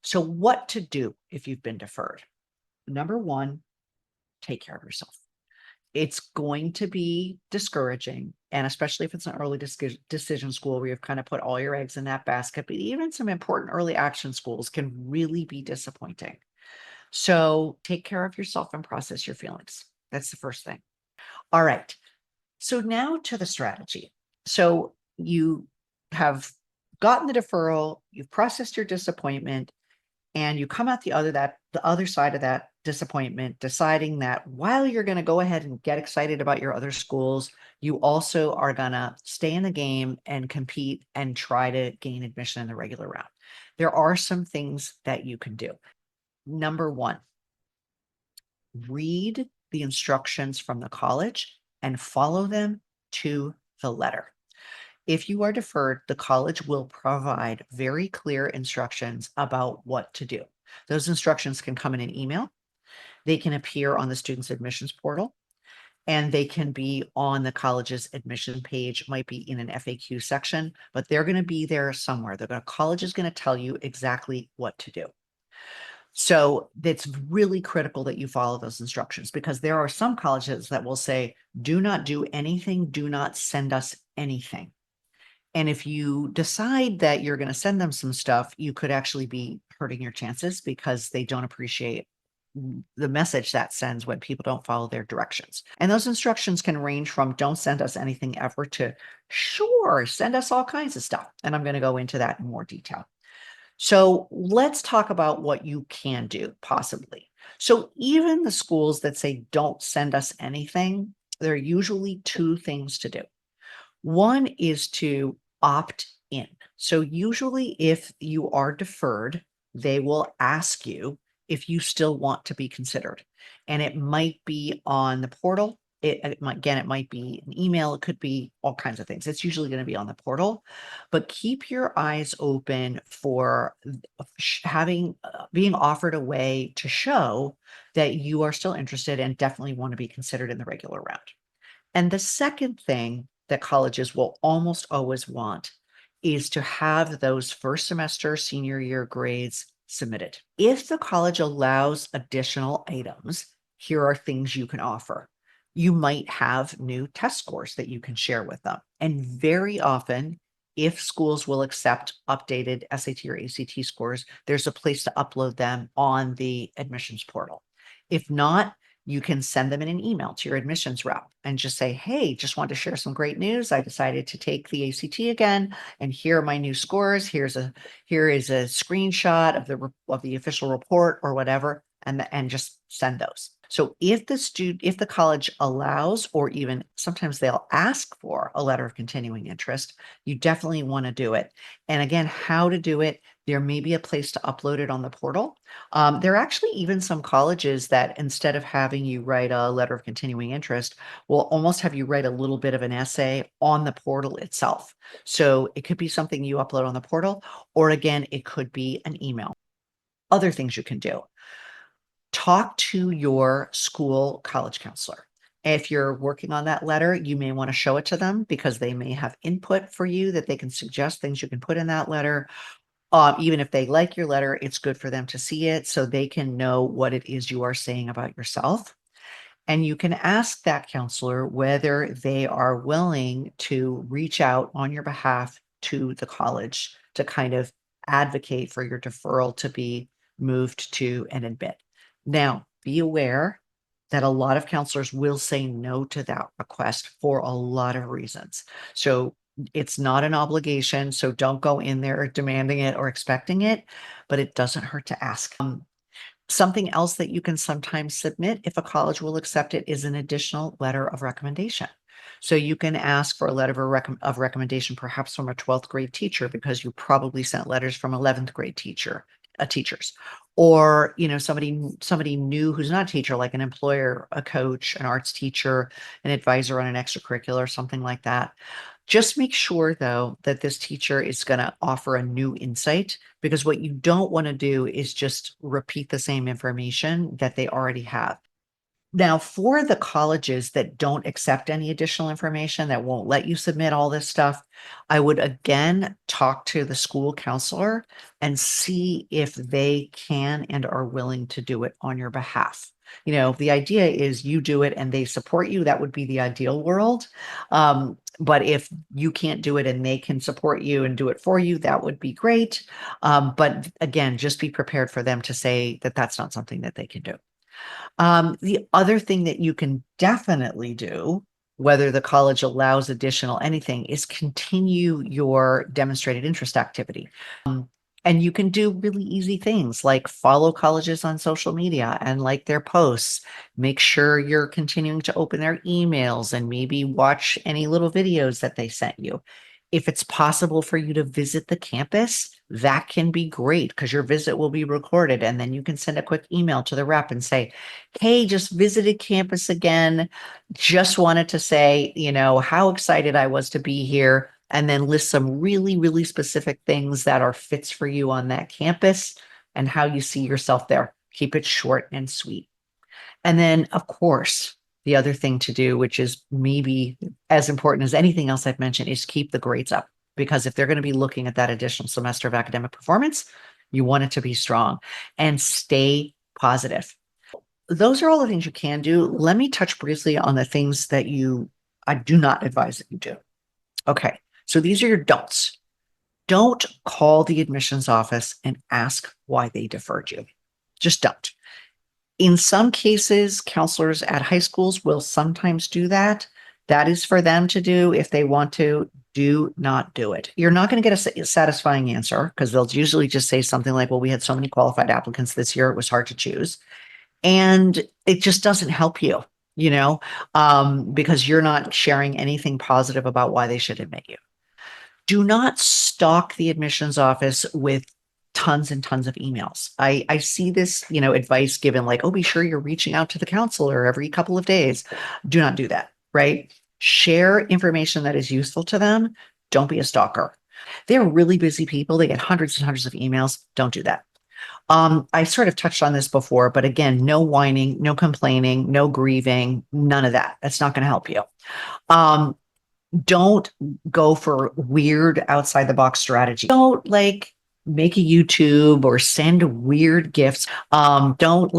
So what to do if you've been deferred? Number one, take care of yourself. It's going to be discouraging, and especially if it's an early decision school where you've kind of put all your eggs in that basket, but even some important early action schools can really be disappointing. So take care of yourself and process your feelings. That's the first thing. All right. So now to the strategy. So you have gotten the deferral, you've processed your disappointment, and you come out the other side of that disappointment, deciding that while you're going to go ahead and get excited about your other schools, you also are going to stay in the game and compete and try to gain admission in the regular round. There are some things that you can do. Number one, read the instructions from the college and follow them to the letter. If you are deferred, the college will provide very clear instructions about what to do. Those instructions can come in an email, they can appear on the student's admissions portal, and they can be on the college's admission page, might be in an FAQ section, but they're going to be there somewhere. The college is going to tell you exactly what to do. So it's really critical that you follow those instructions, because there are some colleges that will say, do not do anything, do not send us anything. And if you decide that you're going to send them some stuff, you could actually be hurting your chances, because they don't appreciate the message that sends when people don't follow their directions. And those instructions can range from don't send us anything ever to sure, send us all kinds of stuff. And I'm going to go into that in more detail. So let's talk about what you can do possibly. So even the schools that say don't send us anything, there are usually two things to do. One is to opt in. So usually if you are deferred, they will ask you if you still want to be considered. And it might be on the portal. It might be an email. It could be all kinds of things. It's usually going to be on the portal, but keep your eyes open for being offered a way to show that you are still interested and definitely want to be considered in the regular round. And the second thing that colleges will almost always want is to have those first semester senior year grades submitted. If the college allows additional items, here are things you can offer. You might have new test scores that you can share with them. And very often, if schools will accept updated SAT or ACT scores, there's a place to upload them on the admissions portal. If not, you can send them in an email to your admissions rep and just say, hey, just want to share some great news. I decided to take the ACT again, and here are my new scores. Here is a screenshot of the official report or whatever, and just send those. So if the college allows, or even sometimes they'll ask for a letter of continuing interest, you definitely want to do it. And again, how to do it, there may be a place to upload it on the portal. There are actually even some colleges that, instead of having you write a letter of continuing interest, will almost have you write a little bit of an essay on the portal itself. So it could be something you upload on the portal, or again, it could be an email. Other things you can do: talk to your school college counselor. If you're working on that letter, you may want to show it to them, because they may have input for you that they can suggest things you can put in that letter. Even if they like your letter, it's good for them to see it so they can know what it is you are saying about yourself. And you can ask that counselor whether they are willing to reach out on your behalf to the college to kind of advocate for your deferral to be moved to an admit. Now, be aware that a lot of counselors will say no to that request for a lot of reasons. So it's not an obligation. So don't go in there demanding it or expecting it, but it doesn't hurt to ask. Something else that you can sometimes submit, if a college will accept it, is an additional letter of recommendation. So you can ask for a letter of recommendation, perhaps from a 12th grade teacher, because you probably sent letters from 11th grade teachers, or somebody new who's not a teacher, like an employer, a coach, an arts teacher, an advisor on an extracurricular, something like that. Just make sure, though, that this teacher is going to offer a new insight, because what you don't want to do is just repeat the same information that they already have. Now, for the colleges that don't accept any additional information, that won't let you submit all this stuff, I would again talk to the school counselor and see if they can and are willing to do it on your behalf. The idea is you do it and they support you. That would be the ideal world. But if you can't do it and they can support you and do it for you, that would be great. But again, just be prepared for them to say that that's not something that they can do. The other thing that you can definitely do, whether the college allows additional anything, is continue your demonstrated interest activity. And you can do really easy things like follow colleges on social media and like their posts. Make sure you're continuing to open their emails and maybe watch any little videos that they sent you. If it's possible for you to visit the campus, that can be great because your visit will be recorded. And then you can send a quick email to the rep and say, hey, just visited campus again. Just wanted to say, how excited I was to be here. And then list some really, really specific things that are fits for you on that campus and how you see yourself there. Keep it short and sweet. And then, of course, the other thing to do, which is maybe as important as anything else I've mentioned, is keep the grades up. Because if they're going to be looking at that additional semester of academic performance, you want it to be strong and stay positive. Those are all the things you can do. Let me touch briefly on the things that I do not advise that you do. Okay, so these are your don'ts. Don't call the admissions office and ask why they deferred you. Just don't. In some cases, counselors at high schools will sometimes do that. That is for them to do if they want to. Do not do it. You're not going to get a satisfying answer because they'll usually just say something like, well, we had so many qualified applicants this year, it was hard to choose. And it just doesn't help you, because you're not sharing anything positive about why they should admit you. Do not stalk the admissions office with tons and tons of emails. I see this, advice given like, oh, be sure you're reaching out to the counselor every couple of days. Do not do that, right? Share information that is useful to them. Don't be a stalker. They're really busy people. They get hundreds and hundreds of emails. Don't do that. I sort of touched on this before, but again, no whining, no complaining, no grieving, none of that. That's not going to help you. Don't go for weird outside the box strategy. Don't make a YouTube or send weird gifts. Don't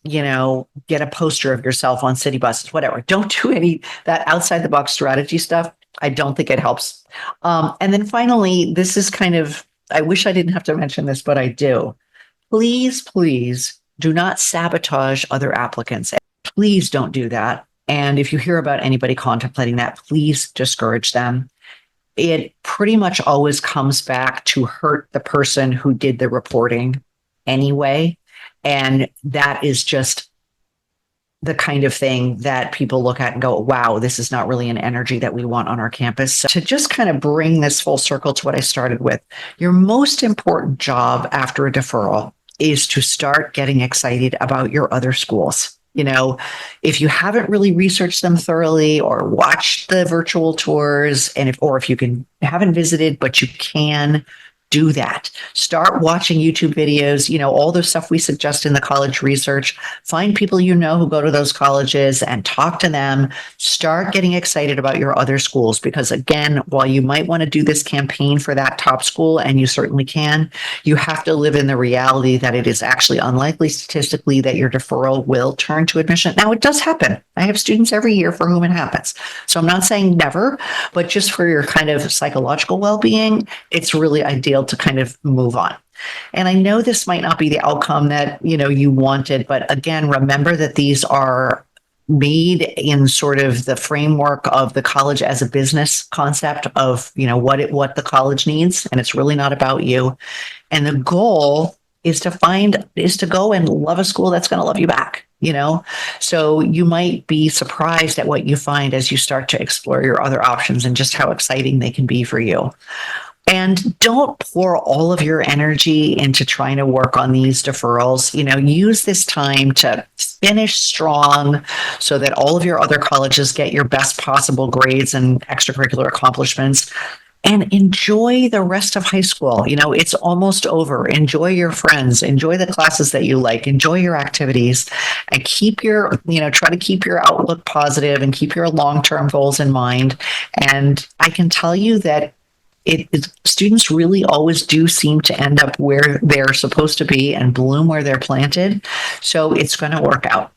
get a poster of yourself on city buses, whatever. Don't do any that outside the box strategy stuff. I don't think it helps. And then finally, this is I wish I didn't have to mention this, but I do. Please, please do not sabotage other applicants. Please don't do that. And if you hear about anybody contemplating that, please discourage them. It pretty much always comes back to hurt the person who did the reporting anyway. And that is just the kind of thing that people look at and go, wow, this is not really an energy that we want on our campus. So to just kind of bring this full circle to what I started with, your most important job after a deferral is to start getting excited about your other schools. If you haven't really researched them thoroughly or watched the virtual tours, and if you haven't visited, but you can, do that. Start watching YouTube videos, all the stuff we suggest in the college research. Find people who go to those colleges and talk to them. Start getting excited about your other schools because, again, while you might want to do this campaign for that top school, and you certainly can, you have to live in the reality that it is actually unlikely statistically that your deferral will turn to admission. Now, it does happen. I have students every year for whom it happens. So I'm not saying never, but just for your kind of psychological well-being, it's really ideal to kind of move on. And I know this might not be the outcome that, you wanted, but again, remember that these are made in sort of the framework of the college as a business concept of, what the college needs. And it's really not about you. And the goal is to go and love a school that's going to love you back. So you might be surprised at what you find as you start to explore your other options and just how exciting they can be for you. And don't pour all of your energy into trying to work on these deferrals. Use this time to finish strong so that all of your other colleges get your best possible grades and extracurricular accomplishments. and enjoy the rest of high school. You know, it's almost over. Enjoy your friends, enjoy the classes that you like, enjoy your activities, and keep your, try to keep your outlook positive and keep your long term goals in mind. And I can tell you that students really always do seem to end up where they're supposed to be and bloom where they're planted. So it's going to work out.